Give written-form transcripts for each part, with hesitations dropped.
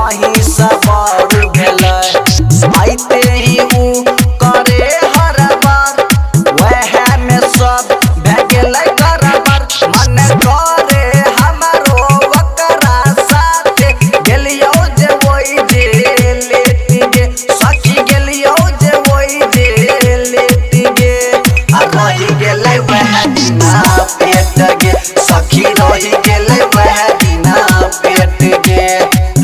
कहीं सबर भेलै आइते ही ऊ करे हर बार वह में सब भे गेलै गड़बड़ मन करे हमरो ओकरा साथे गेलियो जे ओइ जे लेट गे सखी गेलियो जे ओइ जे लेट गे आ रही गेलै वह दिना पेट गे सखी रही गेलै वह दिना पेट गे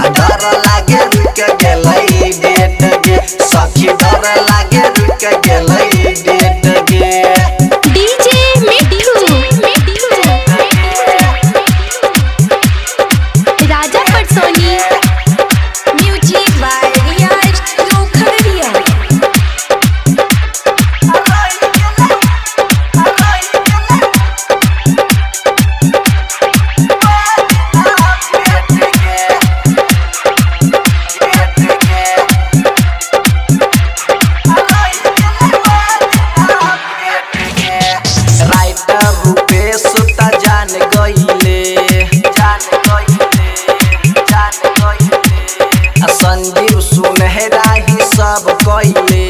आ डर लागे रुक गेलै डेट गे सखी डर लागे रुक गेलै डेट गे DJ Mithu Raja Parsoni music by Riyaz Khagaria. Writer Rupesh त जान गइले संजीव सुनहरा ही सब कइले